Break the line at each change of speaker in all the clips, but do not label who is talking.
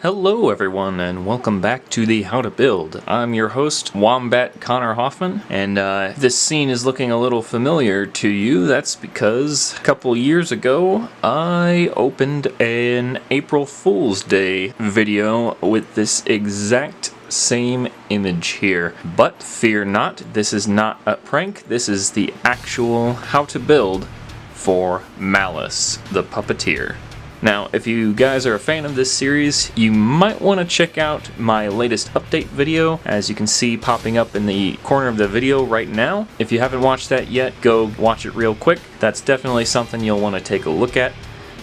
Hello everyone and welcome back to the How to Build. I'm your host, Wombat Connor Hoffman, and if this scene is looking a little familiar to you, that's because a couple years ago I opened an April Fool's Day video with this exact same image here. But fear not, this is not a prank, this is the actual How to Build for Malice, the puppeteer. Now, if you guys are a fan of this series, you might want to check out my latest update video, as you can see popping up in the corner of the video right now. If you haven't watched that yet, go watch it real quick. That's definitely something you'll want to take a look at.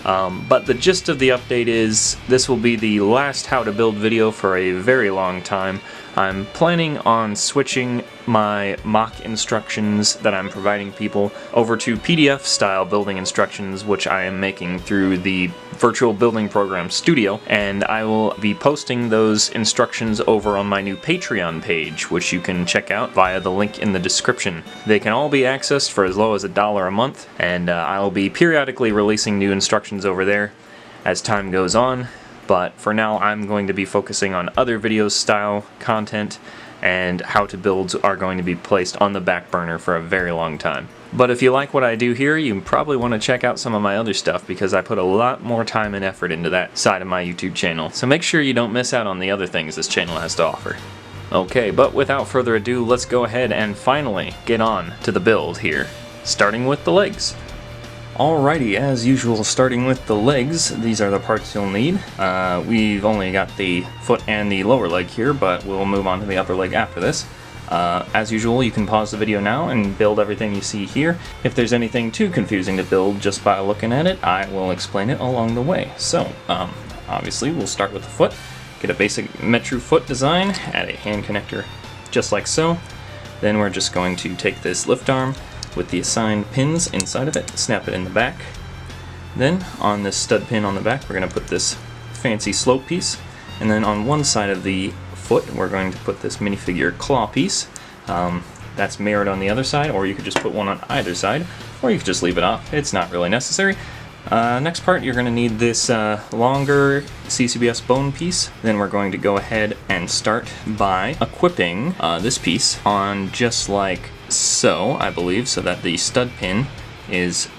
But the gist of the update is, this will be the last How to Build video for a very long time. I'm planning on switching my mock instructions that I'm providing people over to PDF style building instructions, which I am making through the virtual building program Studio, and I will be posting those instructions over on my new Patreon page, which you can check out via the link in the description. They can all be accessed for as low as $1 a month, and I will be periodically releasing new instructions over there as time goes on. But for now, I'm going to be focusing on other video style content, and how to builds are going to be placed on the back burner for a very long time. But if you like what I do here, you probably want to check out some of my other stuff, because I put a lot more time and effort into that side of my YouTube channel. So make sure you don't miss out on the other things this channel has to offer. Okay, but without further ado, let's go ahead and finally get on to the build here, starting with the legs. Alrighty, as usual, starting with the legs, these are the parts you'll need. We've only got the foot and the lower leg here, but we'll move on to the upper leg after this. As usual, you can pause the video now and build everything you see here. If there's anything too confusing to build just by looking at it, I will explain it along the way. So, obviously, we'll start with the foot. Get a basic Metro foot design, add a hand connector just like so. Then we're just going to take this lift arm with the assigned pins inside of it, snap it in the back. Then on this stud pin on the back, we're going to put this fancy slope piece, and then on one side of the foot we're going to put this minifigure claw piece. That's mirrored on the other side, or you could just put one on either side, or you could just leave it off. It's not really necessary. Next part, you're going to need this longer CCBS bone piece. Then we're going to go ahead and start by equipping this piece on just like so, I believe, so that the stud pin is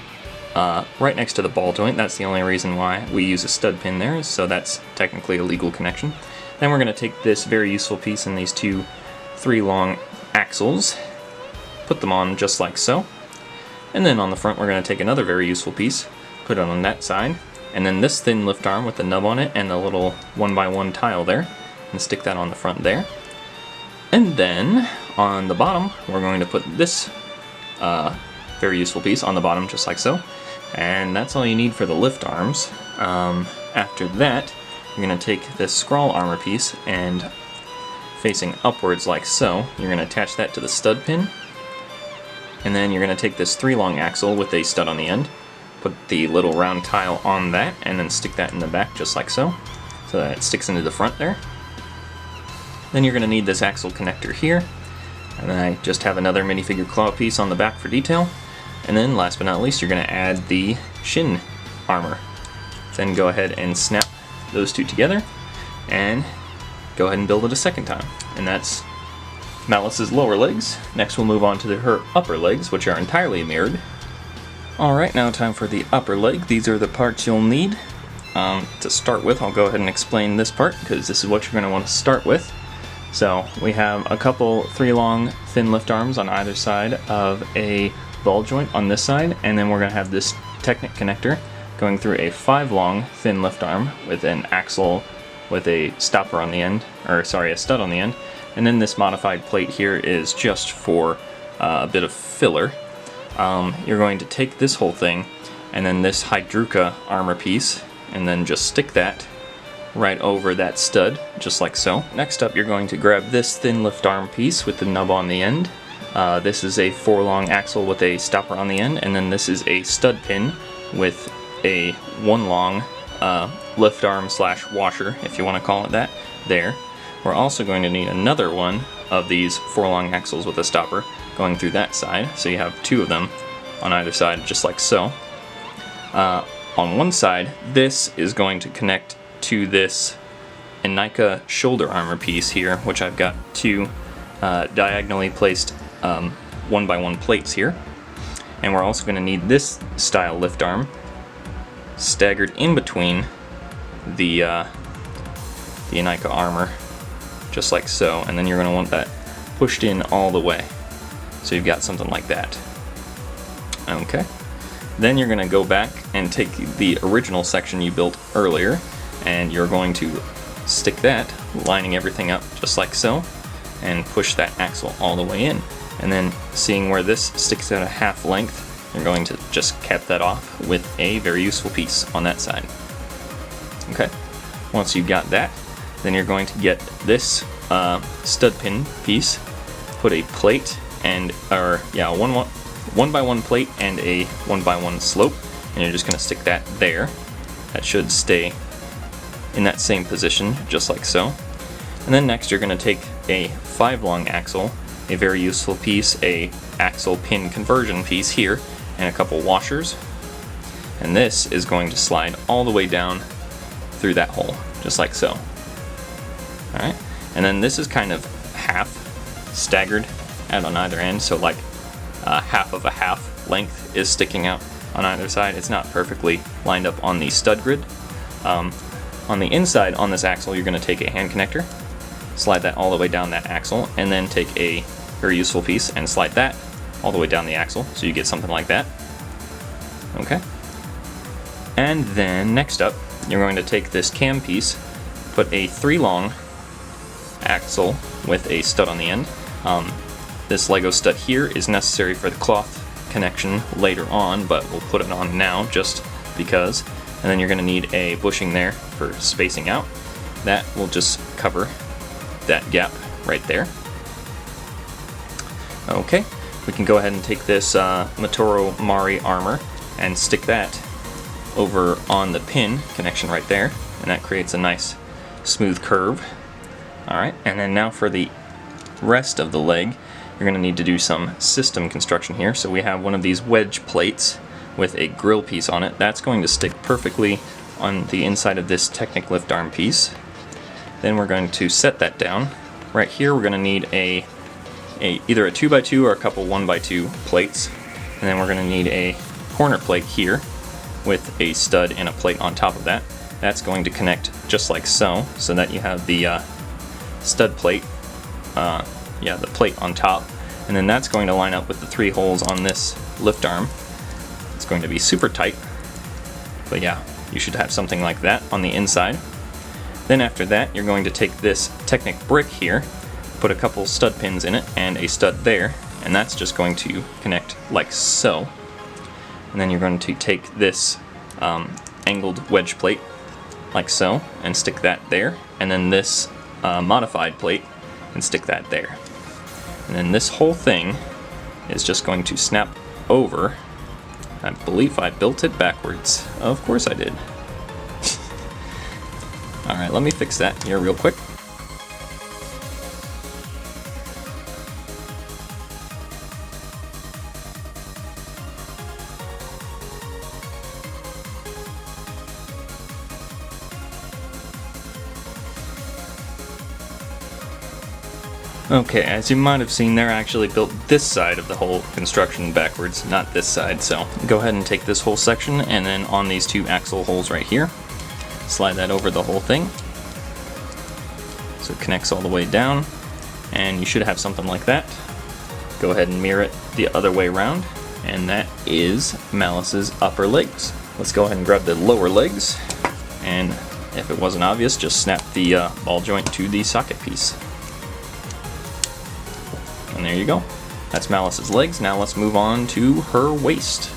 right next to the ball joint. That's the only reason why we use a stud pin there, so that's technically a legal connection. Then we're going to take this very useful piece and these three long axles, put them on just like so. And then on the front we're going to take another very useful piece, put it on that side, and then this thin lift arm with the nub on it and the little 1x1 tile there, and stick that on the front there. And then on the bottom we're going to put this very useful piece on the bottom just like so, and that's all you need for the lift arms. After that, you're going to take this scroll armor piece, and facing upwards like so, you're going to attach that to the stud pin, and then you're going to take this 3 long axle with a stud on the end, put the little round tile on that, and then stick that in the back just like so that it sticks into the front there. Then you're going to need this axle connector here, and then I just have another minifigure claw piece on the back for detail. And then last but not least, you're going to add the shin armor. Then go ahead and snap those two together and go ahead and build it a second time. And that's Malice's lower legs. Next we'll move on to her upper legs, which are entirely mirrored. Alright, now time for the upper leg. These are the parts you'll need. To start with, I'll go ahead and explain this part, because this is what you're going to want to start with. So we have a couple 3 long thin lift arms on either side of a ball joint on this side, and then we're going to have this Technic connector going through a 5 long thin lift arm with an axle with a stopper on the end, or sorry, a stud on the end. And then this modified plate here is just for a bit of filler. You're going to take this whole thing and then this Hydruka armor piece, and then just stick that right over that stud, just like so. Next up, you're going to grab this thin lift arm piece with the nub on the end. This is a 4 long axle with a stopper on the end, and then this is a stud pin with a 1 long lift arm slash washer, if you want to call it that, there. We're also going to need another one of these 4 long axles with a stopper going through that side, so you have 2 of them on either side, just like so. On one side, this is going to connect to this Enika shoulder armor piece here, which I've got two diagonally placed 1x1 plates here. And we're also going to need this style lift arm staggered in between the Enika armor, just like so. And then you're going to want that pushed in all the way. So you've got something like that. Okay. Then you're going to go back and take the original section you built earlier, and you're going to stick that, lining everything up just like so, and push that axle all the way in. And then seeing where this sticks out a half length, you're going to just cap that off with a very useful piece on that side. Okay. Once you've got that, then you're going to get this stud pin piece, put a plate and, or yeah, a 1x1 plate and a 1x1 slope, and you're just going to stick that there. That should stay in that same position, just like so. And then next you're going to take a 5-long axle, a very useful piece, a axle pin conversion piece here, and a couple washers. And this is going to slide all the way down through that hole, just like so. Alright, and then this is kind of half staggered out on either end, so like half of a half length is sticking out on either side. It's not perfectly lined up on the stud grid. On the inside on this axle, you're going to take a hand connector, slide that all the way down that axle, and then take a very useful piece and slide that all the way down the axle, so you get something like that. Okay. And then next up, you're going to take this cam piece, put a 3-long axle with a stud on the end. This Lego stud here is necessary for the cloth connection later on, but we'll put it on now just because. And then you're going to need a bushing there for spacing out. That will just cover that gap right there. Okay, we can go ahead and take this Matoro Mari armor and stick that over on the pin connection right there, and that creates a nice smooth curve. Alright, and then now for the rest of the leg, you're going to need to do some system construction here. So we have one of these wedge plates with a grill piece on it. That's going to stick perfectly on the inside of this Technic lift arm piece. Then we're going to set that down. Right here we're going to need either a 2x2 or a couple 1x2 plates. And then we're going to need a corner plate here with a stud and a plate on top of that. That's going to connect just like so, so that you have the stud plate, the plate on top, and then that's going to line up with the 3 holes on this lift arm. It's going to be super tight, but yeah, you should have something like that on the inside. Then after that, you're going to take this Technic brick here, put a couple stud pins in it and a stud there, and that's just going to connect like so. And then you're going to take this angled wedge plate like so and stick that there, and then this modified plate and stick that there. And then this whole thing is just going to snap over. I believe I built it backwards. Of course I did. Alright, let me fix that here real quick. Okay, as you might have seen there, I actually built this side of the whole construction backwards, not this side, so go ahead and take this whole section, and then on these 2 axle holes right here, slide that over the whole thing, so it connects all the way down, and you should have something like that. Go ahead and mirror it the other way around, and that is Malice's upper legs. Let's go ahead and grab the lower legs, and if it wasn't obvious, just snap the ball joint to the socket piece. And there you go. That's Malice's legs. Now let's move on to her waist.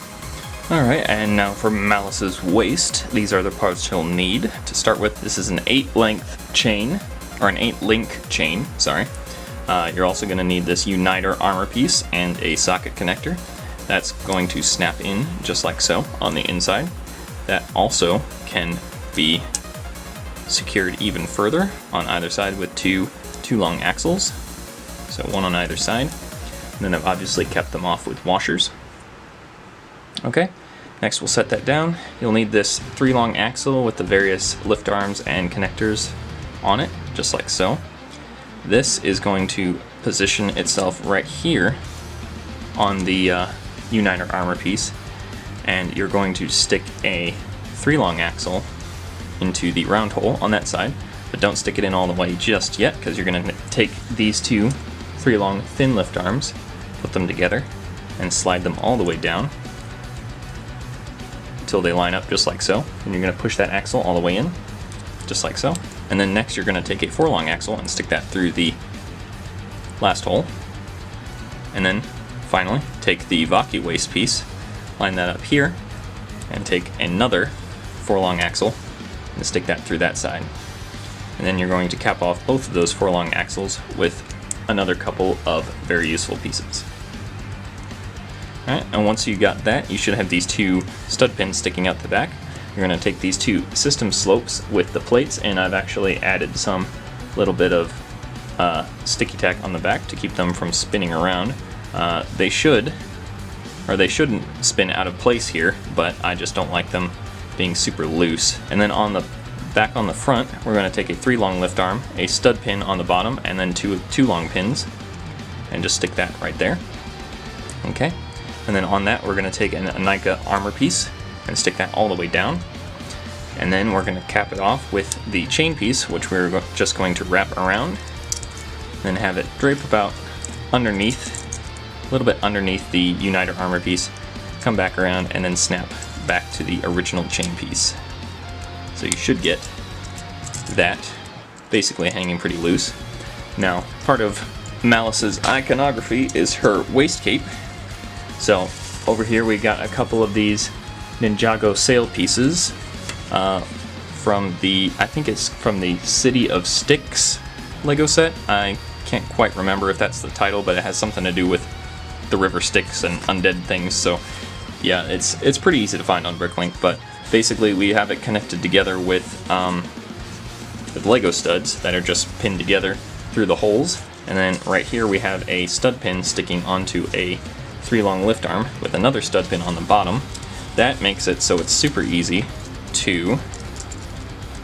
Alright, and now for Malice's waist, these are the parts she'll need. To start with, this is an 8-length chain, or an 8-link chain, sorry. You're also going to need this uniter armor piece and a socket connector. That's going to snap in just like so on the inside. That also can be secured even further on either side with two long axles. So one on either side. And then I've obviously kept them off with washers. Okay, next we'll set that down. You'll need this 3-long axle with the various lift arms and connectors on it, just like so. This is going to position itself right here on the uniter armor piece, and you're going to stick a 3-long axle into the round hole on that side, but don't stick it in all the way just yet, because you're going to take these two 3-long thin lift arms, put them together, and slide them all the way down until they line up just like so. And you're going to push that axle all the way in, just like so. And then next you're going to take a 4-long axle and stick that through the last hole. And then finally take the Vaki waist piece, line that up here, and take another 4-long axle and stick that through that side. And then you're going to cap off both of those 4-long axles with another couple of very useful pieces. Alright, and once you got that, you should have these two stud pins sticking out the back. You're going to take these two system slopes with the plates, and I've actually added some little bit of sticky tack on the back to keep them from spinning around. They should, or they shouldn't spin out of place here, but I just don't like them being super loose. And then on the back on the front, we're going to take a 3-long lift arm, a stud pin on the bottom, and then two 2-long pins, and just stick that right there. Okay. And then on that, we're going to take a Nika armor piece and stick that all the way down. And then we're going to cap it off with the chain piece, which we're just going to wrap around. Then have it drape about underneath, a little bit underneath the uniter armor piece, come back around, and then snap back to the original chain piece. So you should get that basically hanging pretty loose. Now, part of Malice's iconography is her waistcape. So over here we got a couple of these Ninjago sail pieces from the, I think it's from the City of Styx Lego set. I can't quite remember if that's the title, but it has something to do with the river Styx and undead things. So yeah, it's pretty easy to find on Bricklink, but basically we have it connected together with Lego studs that are just pinned together through the holes. And then right here we have a stud pin sticking onto a 3-long lift arm with another stud pin on the bottom. That makes it so it's super easy to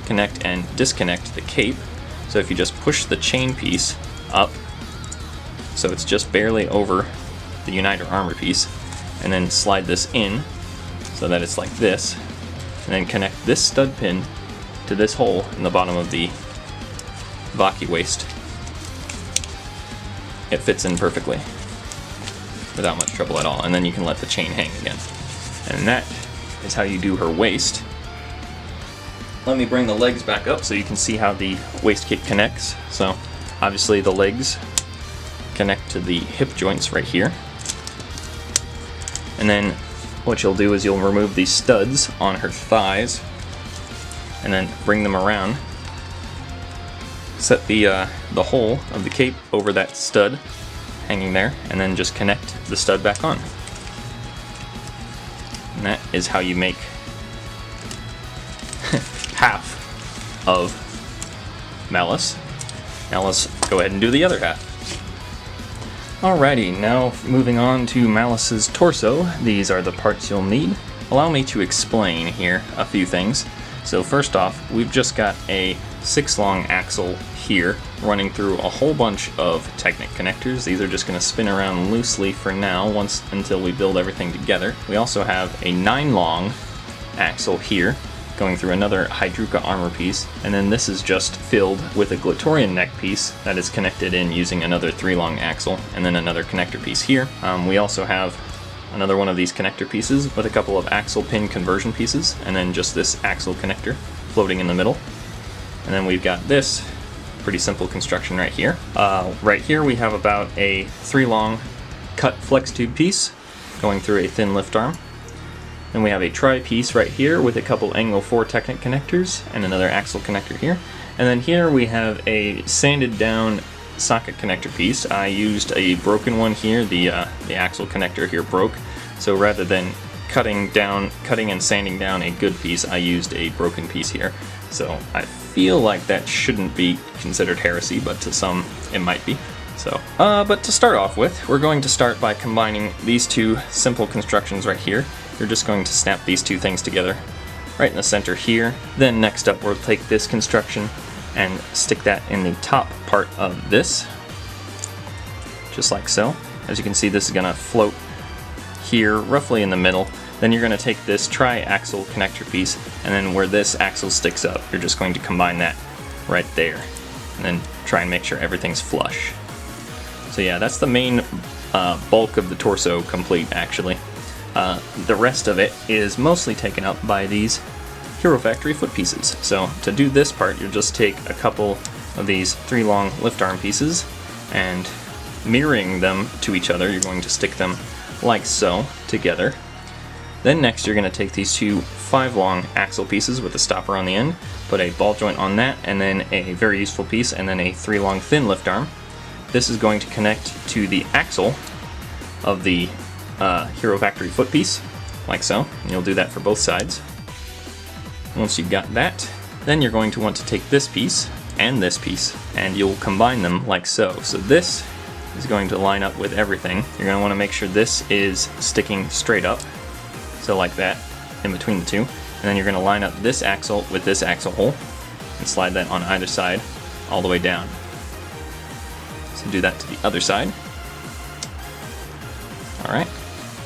connect and disconnect the cape. So if you just push the chain piece up, so it's just barely over the uniter armor piece, and then slide this in so that it's like this, and then connect this stud pin to this hole in the bottom of the Vaki waist, it fits in perfectly without much trouble at all. And then you can let the chain hang again. And that is how you do her waist. Let me bring the legs back up so you can see how the waist cape connects. So obviously the legs connect to the hip joints right here. And then what you'll do is you'll remove these studs on her thighs and then bring them around. Set the hole of the cape over that stud hanging there, and then just connect the stud back on. And that is how you make half of Malice. Now let's go ahead and do the other half. Alrighty, now moving on to Malice's torso. These are the parts you'll need. Allow me to explain here a few things. So first off, we've just got a 6-long axle here running through a whole bunch of Technic connectors. These are just going to spin around loosely for now until we build everything together. We also have a 9-long axle here going through another Hydruka armor piece, and then this is just filled with a Glatorian neck piece that is connected in using another 3-long axle, and then another connector piece here. We also have another one of these connector pieces with a couple of axle pin conversion pieces, and then just this axle connector floating in the middle. And then we've got this pretty simple construction right here. Right here we have about a 3-long cut flex tube piece going through a thin lift arm. Then we have a tri-piece right here with a couple Anglo 4 Technic connectors and another axle connector here. And then here we have a sanded down socket connector piece. I used a broken one here. The axle connector here broke. So rather than cutting and sanding down a good piece, I used a broken piece here. So I feel like that shouldn't be considered heresy, but to some it might be. So, but to start off with, we're going to start by combining these two simple constructions right here. You're just going to snap these two things together right in the center here. Then next up we'll take this construction, and stick that in the top part of this, just like so. As you can see, this is going to float here roughly in the middle. Then you're going to take this tri-axle connector piece, and then where this axle sticks up, you're just going to combine that right there, and then try and make sure everything's flush. So yeah, that's the main bulk of the torso complete, actually. The rest of it is mostly taken up by these Hero Factory foot pieces. So to do this part, you'll just take a couple of these 3 long lift arm pieces, and mirroring them to each other, you're going to stick them like so together. Then next you're going to take these 2 5 long axle pieces with a stopper on the end, put a ball joint on that, and then a very useful piece, and then a 3 long thin lift arm. This is going to connect to the axle of the Hero Factory foot piece, like so. And you'll do that for both sides. Once you've got that, then you're going to want to take this piece, and you'll combine them like so. So this is going to line up with everything. You're going to want to make sure this is sticking straight up, so like that, in between the two. And then you're going to line up this axle with this axle hole, and slide that on either side, all the way down. So do that to the other side. Alright,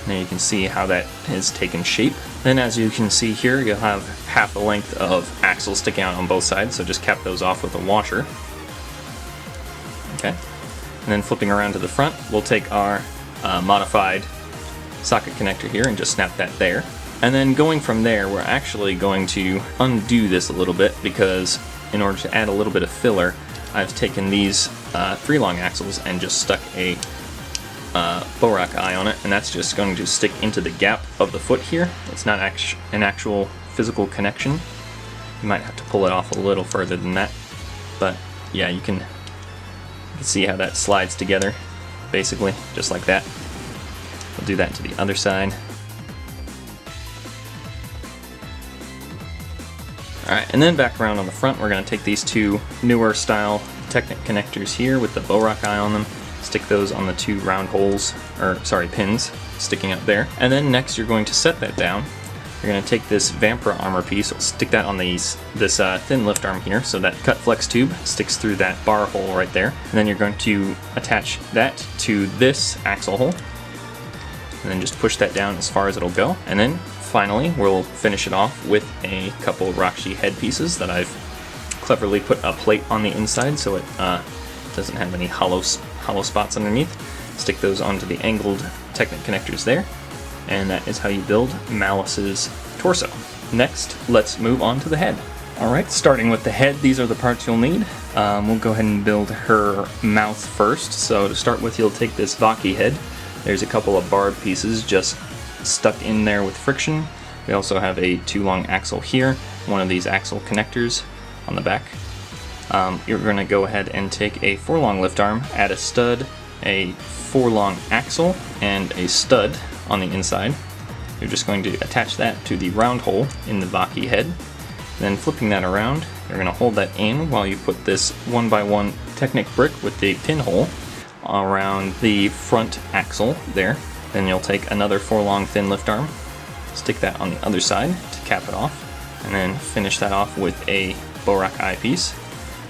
now you can see how that has taken shape. Then as you can see here, you'll have half the length of axles sticking out on both sides, so just cap those off with a washer. Okay, and then flipping around to the front, we'll take our modified socket connector here and just snap that there. And then going from there, we're actually going to undo this a little bit, because in order to add a little bit of filler, I've taken these 3 long axles and just stuck a Borak eye on it, and that's just going to stick into the gap of the foot here. It's not an actual physical connection. You might have to pull it off a little further than that, but yeah, you can see how that slides together, basically, just like that. We'll do that to the other side. Alright, and then back around on the front, we're going to take these 2 newer style Technic connectors here with the Borak eye on them, stick those on the 2 round holes, pins sticking up there. And then next you're going to set that down. You're going to take this Vampira armor piece, stick that on this thin lift arm here, so that cut flex tube sticks through that bar hole right there. And then you're going to attach that to this axle hole, and then just push that down as far as it'll go. And then finally we'll finish it off with a couple Rakshi head pieces that I've cleverly put a plate on the inside so it doesn't have any hollow spots underneath. Stick those onto the angled Technic connectors there, and that is how you build Malice's torso. Next, let's move on to the head. Alright, starting with the head, these are the parts you'll need. We'll go ahead and build her mouth first. So to start with, you'll take this Vaki head. There's a couple of barb pieces just stuck in there with friction. We also have a 2 long axle here, one of these axle connectors on the back. You're going to go ahead and take a 4 long lift arm, add a stud, a 4 long axle, and a stud on the inside. You're just going to attach that to the round hole in the Vaki head. Then flipping that around, you're going to hold that in while you put this 1x1 Technic brick with the pinhole around the front axle there. Then you'll take another 4 long thin lift arm, stick that on the other side to cap it off, and then finish that off with a Borak eye piece.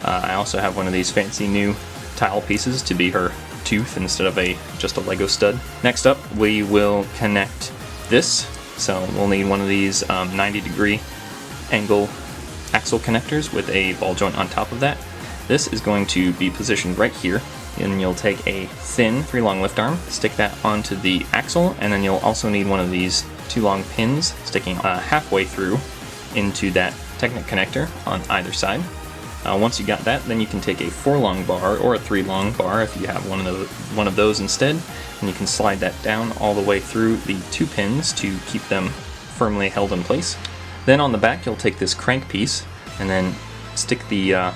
I also have one of these fancy new tile pieces to be her tooth instead of just a Lego stud. Next up, we will connect this. So we'll need one of these 90-degree angle axle connectors with a ball joint on top of that. This is going to be positioned right here, and you'll take a thin 3 long lift arm, stick that onto the axle, and then you'll also need one of these 2 long pins sticking halfway through into that Technic connector on either side. Once you got that, then you can take a 4 long bar or a 3 long bar if you have one of those instead, and you can slide that down all the way through the 2 pins to keep them firmly held in place. Then on the back, you'll take this crank piece and then stick the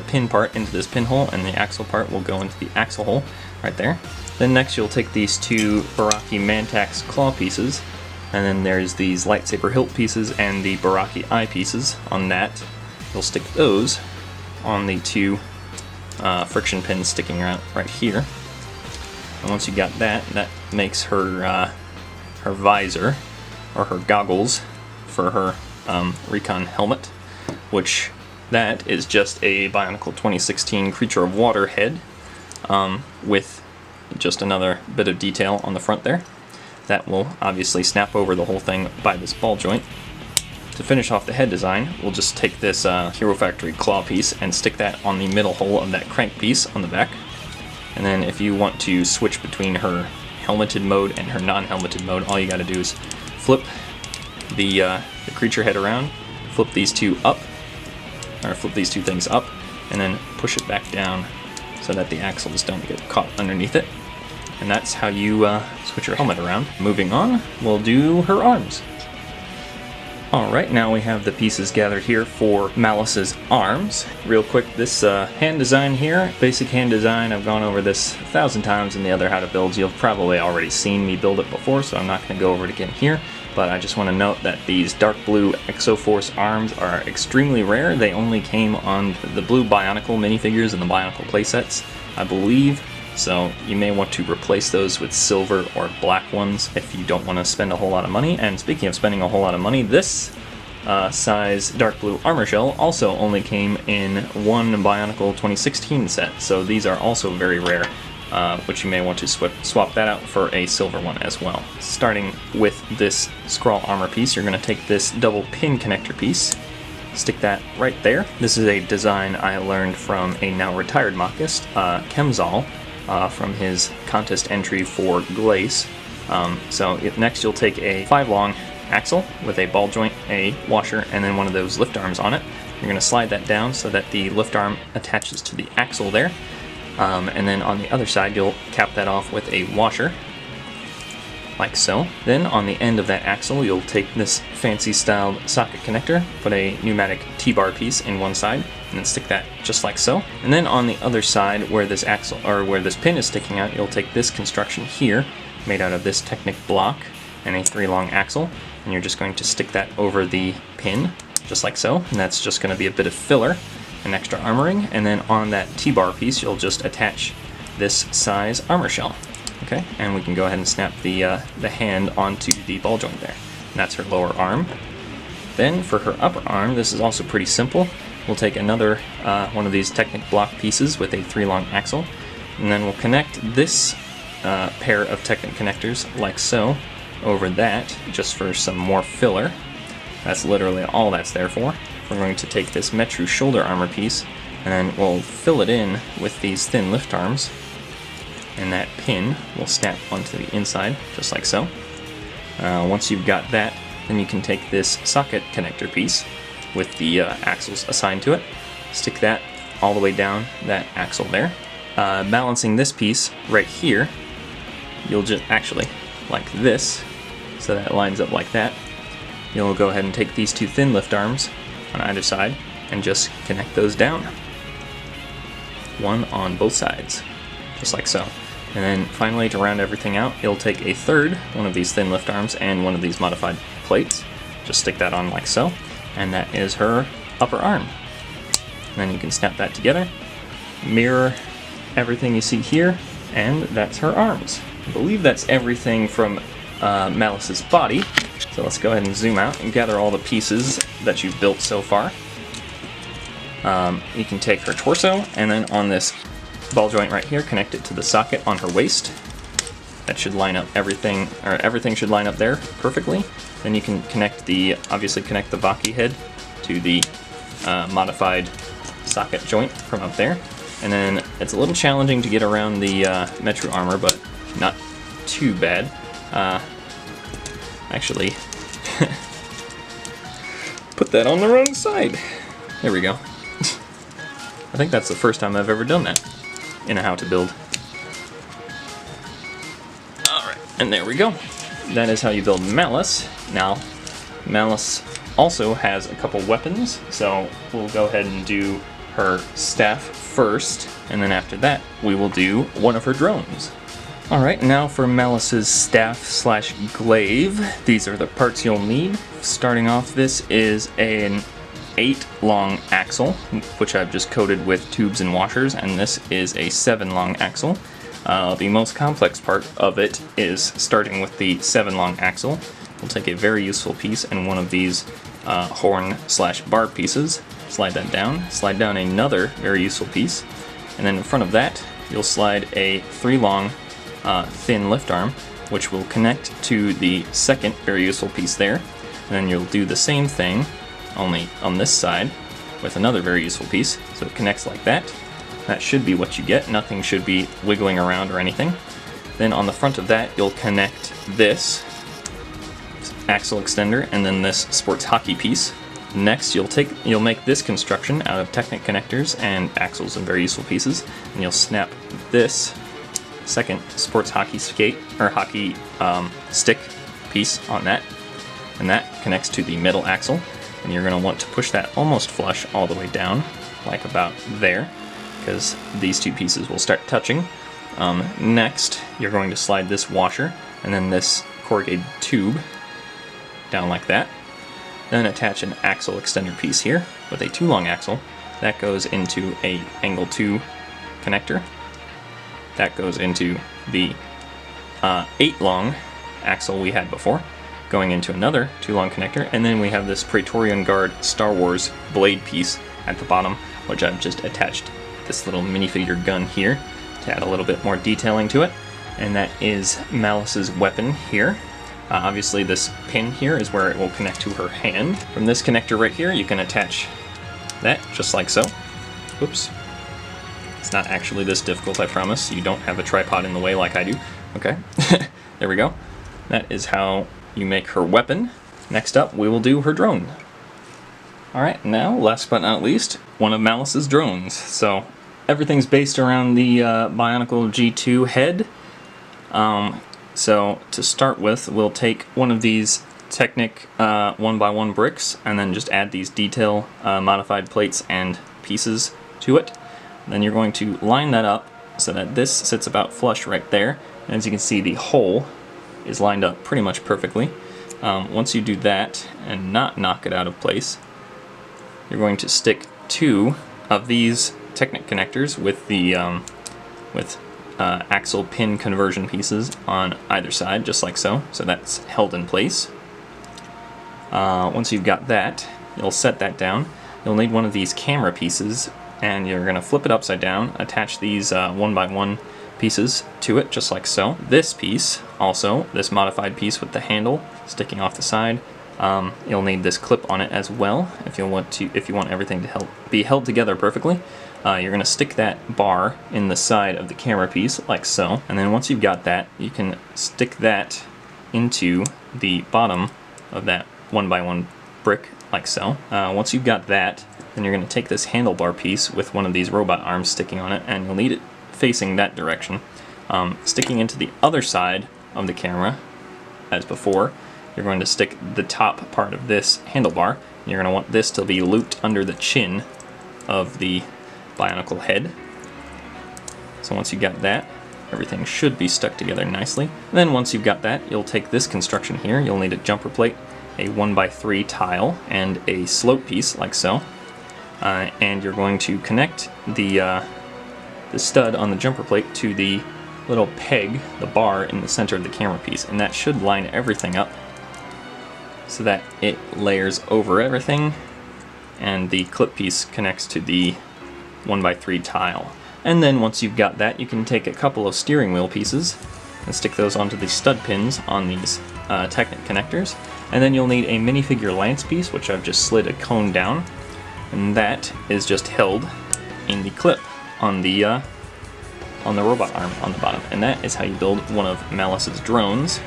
pin part into this pinhole, and the axle part will go into the axle hole right there. Then next you'll take these 2 Baraki Mantax claw pieces, and then there's these lightsaber hilt pieces and the Baraki eye pieces on that. You'll stick those on the 2 friction pins sticking out right here. And once you got that, that makes her visor, or her goggles, for her recon helmet, which that is just a Bionicle 2016 Creature of Water head with just another bit of detail on the front there. That will obviously snap over the whole thing by this ball joint. To finish off the head design, we'll just take this Hero Factory claw piece and stick that on the middle hole of that crank piece on the back. And then if you want to switch between her helmeted mode and her non-helmeted mode, all you gotta do is flip the creature head around, flip these two up, or flip these two things up, and then push it back down so that the axles don't get caught underneath it. And that's how you switch your helmet around. Moving on, we'll do her arms. Alright, now we have the pieces gathered here for Malice's arms. Real quick, this hand design here, basic hand design, I've gone over this 1,000 times in the other how to builds. You've probably already seen me build it before, so I'm not going to go over it again here. But I just want to note that these dark blue Exoforce arms are extremely rare. They only came on the blue Bionicle minifigures and the Bionicle playsets, I believe. So you may want to replace those with silver or black ones if you don't want to spend a whole lot of money. And speaking of spending a whole lot of money, this size dark blue armor shell also only came in one Bionicle 2016 set. So these are also very rare, which you may want to swap that out for a silver one as well. Starting with this scroll armor piece, you're going to take this double pin connector piece, stick that right there. This is a design I learned from a now retired mockist, Kemzal, from his contest entry for Glaive. Next you'll take a 5-long axle with a ball joint, a washer, and then one of those lift arms on it. You're going to slide that down so that the lift arm attaches to the axle there. And then on the other side you'll cap that off with a washer, like so. Then on the end of that axle you'll take this fancy styled socket connector, put a pneumatic T-bar piece in one side, and then stick that just like so. And then on the other side where this axle, or where this pin is sticking out, you'll take this construction here, made out of this Technic block and a 3-long axle, and you're just going to stick that over the pin, just like so. And that's just going to be a bit of filler, an extra armoring. And then on that T-bar piece you'll just attach this size armor shell. Okay, and we can go ahead and snap the hand onto the ball joint there. And that's her lower arm. Then for her upper arm, this is also pretty simple. We'll take another one of these Technic block pieces with a 3-long axle, and then we'll connect this pair of Technic connectors like so over that, just for some more filler. That's literally all that's there for. We're going to take this Metru shoulder armor piece, and then we'll fill it in with these thin lift arms, and that pin will snap onto the inside, just like so. Once you've got that, then you can take this socket connector piece with the axles assigned to it, stick that all the way down that axle there. Balancing this piece right here, you'll just actually, like this, so that it lines up like that. You'll go ahead and take these two thin lift arms on either side and just connect those down. One on both sides, just like so. And then finally, to round everything out, you'll take a third one of these thin lift arms and one of these modified plates. Just stick that on like so, and that is her upper arm. And then you can snap that together, mirror everything you see here, and that's her arms. I believe that's everything from Malice's body. So let's go ahead and zoom out and gather all the pieces that you've built so far. You can take her torso, and then on this ball joint right here, connect it to the socket on her waist. That should line up everything, or everything should line up there perfectly. Then you can obviously connect the Vaki head to the modified socket joint from up there. And then it's a little challenging to get around the Metru armor, but not too bad. Actually, put that on the wrong side. There we go. I think that's the first time I've ever done that in a how to build. Alright, and there we go. That is how you build Malice. Now, Malice also has a couple weapons, so we'll go ahead and do her staff first, and then after that we will do one of her drones. Alright, now for Malice's staff slash glaive. These are the parts you'll need. Starting off, this is an 8-long axle, which I've just coated with tubes and washers, and this is a 7-long axle. The most complex part of it is starting with the 7-long axle. We'll take a very useful piece and one of these horn slash barb pieces, slide that down, slide down another very useful piece, and then in front of that you'll slide a 3-long thin lift arm, which will connect to the second very useful piece there, and then you'll do the same thing, only on this side, with another very useful piece, so it connects like that. That should be what you get, nothing should be wiggling around or anything. Then on the front of that you'll connect this axle extender and then this sports hockey piece. Next you'll make this construction out of Technic connectors and axles and very useful pieces, and you'll snap this second sports hockey skate or hockey stick piece on that, and that connects to the middle axle, and you're going to want to push that almost flush all the way down, like about there, because these two pieces will start touching. Next you're going to slide this washer and then this corrugated tube down like that. Then attach an axle extender piece here with a 2-long axle. That goes into a angle 2 connector. That goes into the 8-long axle we had before, going into another 2-long connector, and then we have this Praetorian Guard Star Wars blade piece at the bottom, which I've just attached this little minifigure gun here to add a little bit more detailing to it, and that is Malice's weapon here. Obviously this pin here is where it will connect to her hand. From this connector right here you can attach that just like so. Oops. It's not actually this difficult, I promise. You don't have a tripod in the way like I do. Okay, there we go. That is how you make her weapon. Next up we will do her drone. Alright, now last but not least, one of Malice's drones. So everything's based around the Bionicle G2 head. So to start with, we'll take one of these Technic 1x1 bricks and then just add these detail modified plates and pieces to it. Then you're going to line that up so that this sits about flush right there. And as you can see, the hole is lined up pretty much perfectly. Once you do that and not knock it out of place, you're going to stick 2 of these Technic connectors with the axle pin conversion pieces on either side, just like so. So that's held in place. Once you've got that, you'll set that down. You'll need one of these camera pieces, and you're going to flip it upside down, attach these 1x1 pieces to it, just like so. This piece, also, this modified piece with the handle sticking off the side, you'll need this clip on it as well if you want everything to be held together perfectly. You're going to stick that bar in the side of the camera piece like so, and then once you've got that, you can stick that into the bottom of that 1x1 brick like so. Once you've got that, then you're going to take this handlebar piece with one of these robot arms sticking on it, and you'll need it facing that direction. Sticking into the other side of the camera, as before, you're going to stick the top part of this handlebar. You're going to want this to be looped under the chin of the Bionicle head. So once you've got that, everything should be stuck together nicely. And then once you've got that, you'll take this construction here. You'll need a jumper plate, a 1x3 tile, and a slope piece like so. And you're going to connect the stud on the jumper plate to the little peg, the bar in the center of the camera piece, and that should line everything up so that it layers over everything, and the clip piece connects to the 1x3 tile. And then once you've got that, you can take a couple of steering wheel pieces and stick those onto the stud pins on these Technic connectors. And then you'll need a minifigure lance piece, which I've just slid a cone down, and that is just held in the clip on the robot arm on the bottom. And that is how you build one of Malice's drones.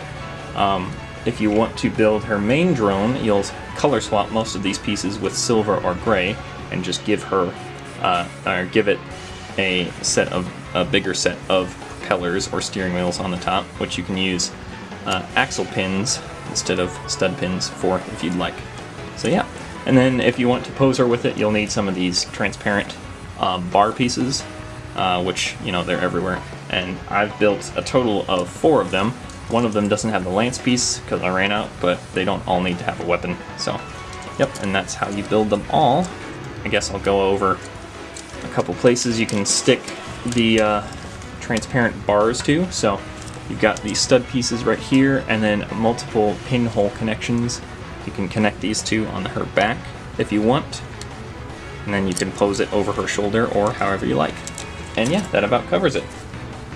If you want to build her main drone, you'll color swap most of these pieces with silver or gray and just give her or give it a bigger set of propellers or steering wheels on the top, which you can use axle pins instead of stud pins for if you'd like. So yeah, and then if you want to pose her with it, you'll need some of these transparent bar pieces, which, you know, they're everywhere. And I've built a total of 4 of them. One of them doesn't have the lance piece because I ran out, but they don't all need to have a weapon. So, yep, and that's how you build them all. I guess I'll go over a couple places you can stick the transparent bars to. So you've got these stud pieces right here, and then multiple pinhole connections. You can connect these two on her back if you want. and then you can pose it over her shoulder or however you like. And yeah, that about covers it.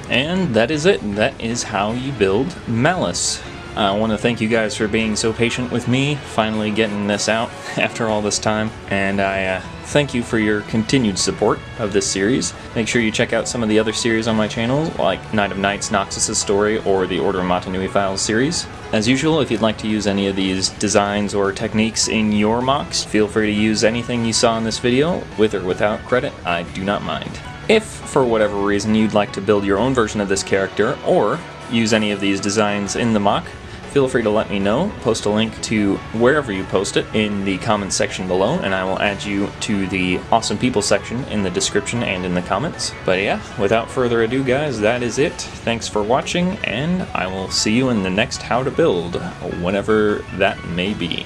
And that is it. That is how you build Malice. I want to thank you guys for being so patient with me, finally getting this out after all this time, and I thank you for your continued support of this series. Make sure you check out some of the other series on my channel, like Night of Nights, Noxus' Story, or the Order of Matanui Files series. As usual, if you'd like to use any of these designs or techniques in your MOCs, feel free to use anything you saw in this video, with or without credit, I do not mind. If, for whatever reason, you'd like to build your own version of this character, or use any of these designs in the MOC, feel free to let me know. Post a link to wherever you post it in the comments section below, and I will add you to the Awesome People section in the description and in the comments. But yeah, without further ado guys, that is it. Thanks for watching, and I will see you in the next How to Build, whenever that may be.